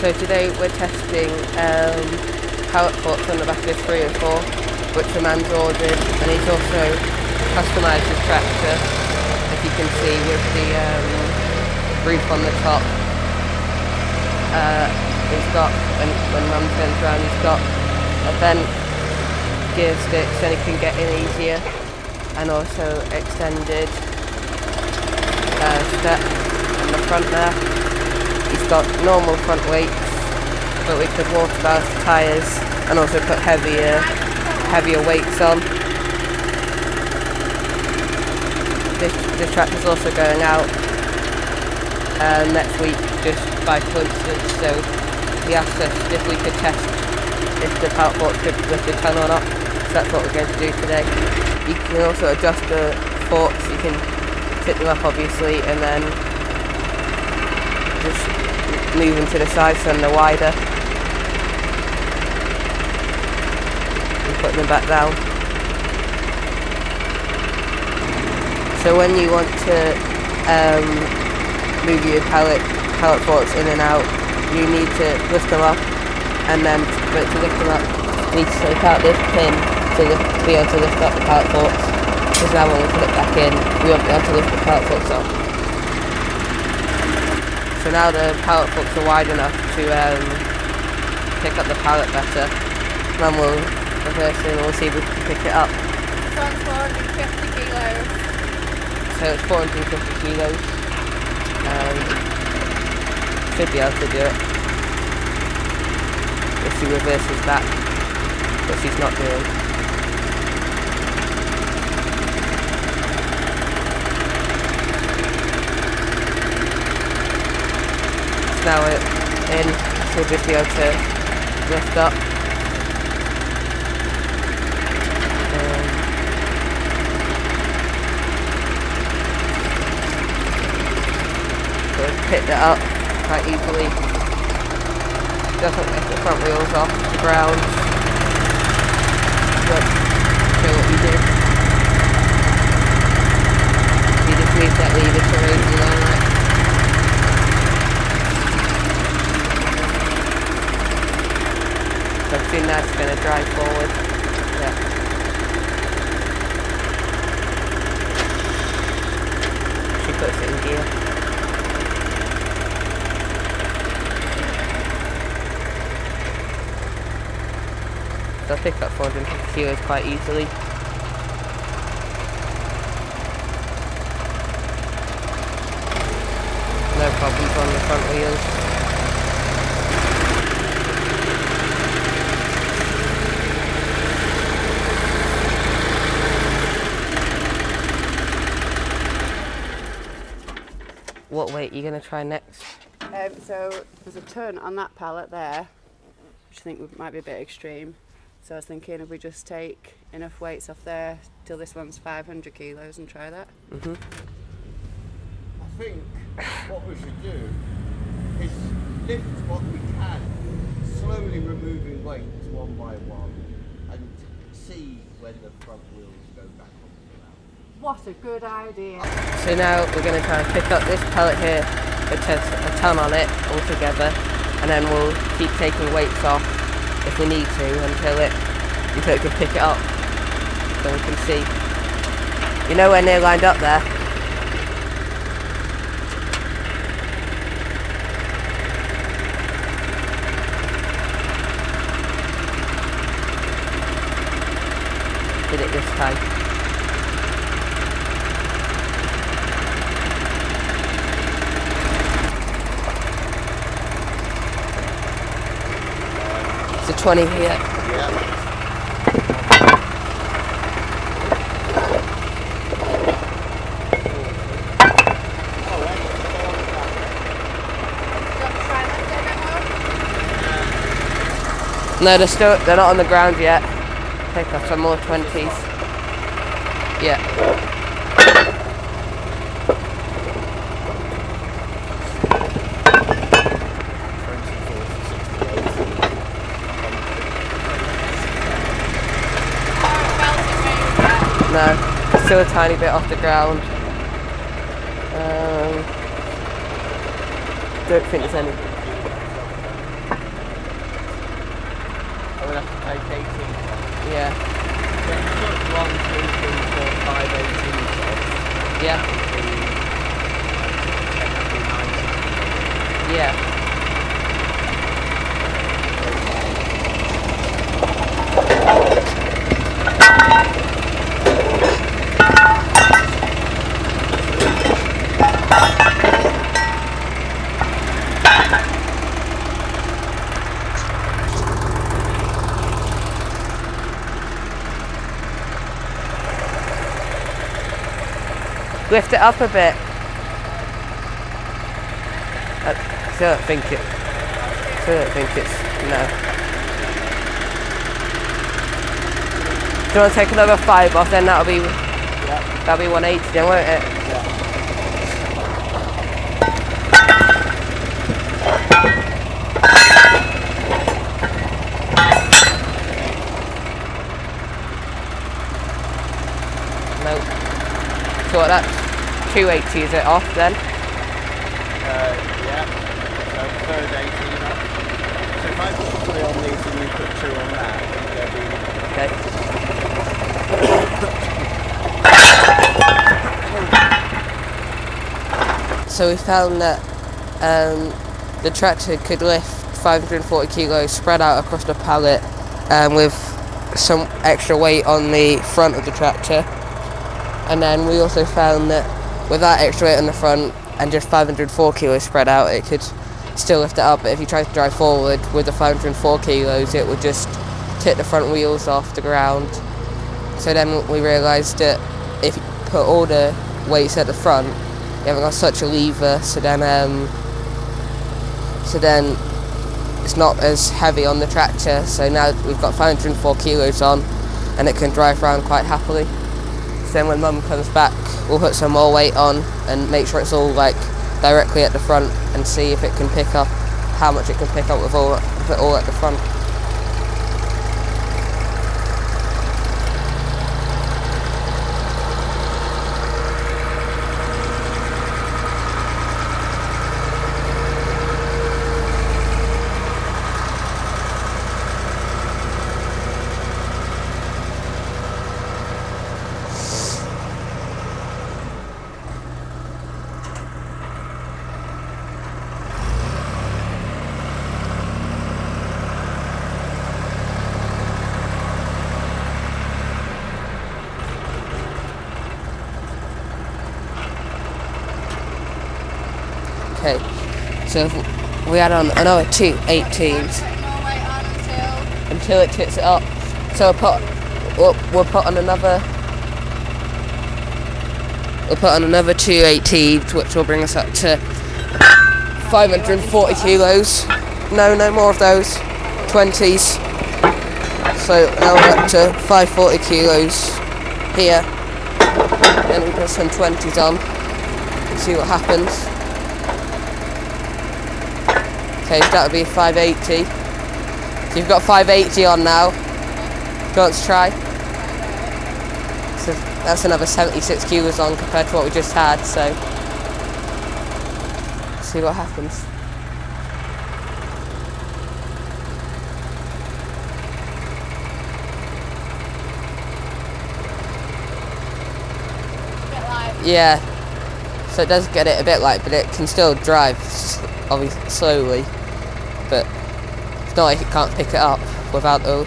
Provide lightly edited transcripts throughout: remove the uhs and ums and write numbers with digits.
So today we're testing pallet forks on the back of this 3 and 4, which the man's ordered, and he's also customised his tractor, as you can see, with the roof on the top. He's got, when Mum turns around, he's got a vent, gear sticks, and he can get in easier, and also extended step on the front there. He's got normal front weights, but we could water balance the tyres and also put heavier weights on. This tractor's also going out next week, just by coincidence, so he asked us if we could test if the pallet fork could lift the ton or not, so that's what we're going to do today. You can also adjust the forks, you can tip them up obviously, and then just move them to the side so they're wider, and put them back down. So when you want to move your pallet forks in and out, you need to lift them up, and then to lift them up you need to take out this pin to be able to lift up the pallet forks, because now when we put it back in we won't be able to lift the pallet forks up. So now the pallet forks are wide enough to pick up the pallet better. Then we'll reverse it and we'll see if we can pick it up. This one's 450 kilos. So it's 450 kilos. Should be able to do it. If she reverses back, but she's not doing. Now we're in, so we'll just be able to lift up. So we've picked it up quite easily. Doesn't lift the front wheels off the ground. But show what you do. You just move that lever to raise the line right. So soon that's going to drive forward. Yeah. She puts it in gear. So I'll pick up 450 kilos quite easily. No problems on the front wheels. What weight are you going to try next? So there's a ton on that pallet there, which I think might be a bit extreme. So I was thinking if we just take enough weights off there till this one's 500 kilos and try that. I think what we should do is lift what we can, slowly removing weights one by one, and see when the front wheels go back on the ground. What a good idea. So now we're going to try and pick up this pallet here, which has a ton on it altogether, and then we'll keep taking weights off if we need to until it can pick it up, so we can see. You're nowhere near lined up there. Did it this time. It's a 20 here. Yeah. No, they're not on the ground yet. Take off some more 20s. Yeah. No, still a tiny bit off the ground. Don't think there's any. Yeah. So if you put 1, 2, 3, 4, 5, 18s off, Yeah. that would be, that would be 90. Yeah. Lift it up a bit. I don't think it's no. Do you want to take another 5 off? Then that'll be 180, then, won't it? No. So what, that's 280, is it off then? Yeah. So third 18 off. So if I put 3 on these and you put 2 on that, then there'll be... Okay. So we found that the tractor could lift 540 kilos spread out across the pallet with some extra weight on the front of the tractor. And then we also found that with that extra weight on the front and just 504 kilos spread out, it could still lift it up. But if you tried to drive forward with the 504 kilos, it would just tip the front wheels off the ground. So then we realised that if you put all the weights at the front, you haven't got such a lever, so then it's not as heavy on the tractor. So now we've got 504 kilos on, and it can drive around quite happily. So then when Mum comes back, we'll put some more weight on and make sure it's all like directly at the front, and see if it can pick up how much it can pick up with it all at the front. Okay, so if we add on another 2 18s until it tips it up. So we'll put on another 2 18s, which will bring us up to 540 kilos. No more of those 20s. So now we're up to 540 kilos here. Then we put some 20s on and see what happens. Okay, so that would be 580. So you've got 580 on now. Do you want to try? So that's another 76 kilos on compared to what we just had, so let's see what happens. Yeah, so it does get it a bit light, but it can still drive, obviously slowly, but it's not like it can't pick it up without the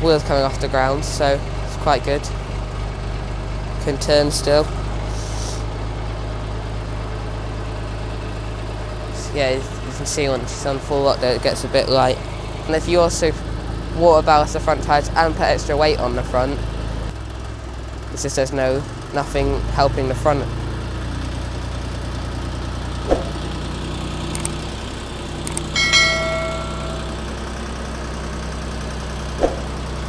wheels coming off the ground, so it's quite good. Can turn still. So yeah, you can see once it's on full lock that it gets a bit light. And if you also water ballast the front tyres and put extra weight on the front, it's just there's nothing helping the front.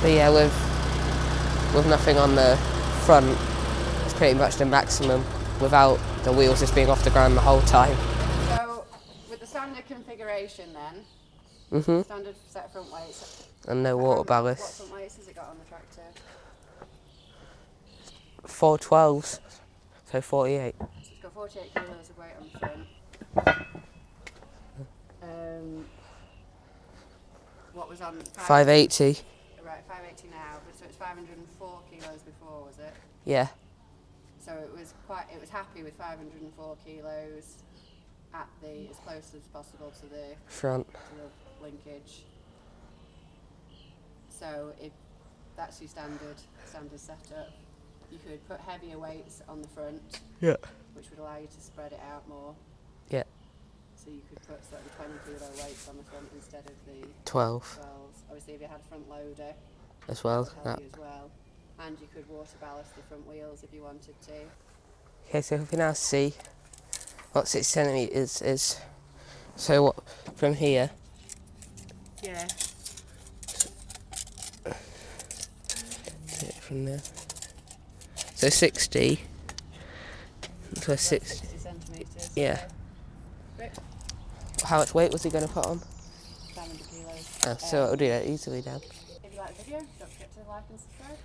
But yeah, with nothing on the front, it's pretty much the maximum without the wheels just being off the ground the whole time. So, with the standard configuration then, standard set front weights. And no water What ballast. front weights has it got on the tractor? 4 12s, so 48. So it's got 48 kilos of weight on the front. What was on? 580. Right, 580 now, but so it's 504 kilos before, was it? Yeah. So it was happy with 504 kilos at the as close as possible to the Front. linkage. So if that's your standard setup, you could put heavier weights on the front, Yeah. which would allow you to spread it out more. Yeah. So you could put sort of 20 kilo weights on the front instead of the 12 12s. Obviously, if you had a front loader, as well. that would help you as well. And you could water ballast the front wheels if you wanted to. Okay, so if we now see what 6 centimetres is, so what from here, Yeah. from there, so 60, so 6, 60 centimetres. yeah. Great. How much weight was he going to put on? 500 kilos. Oh, so it'll do that easily then. If you like the video, don't forget to like and subscribe.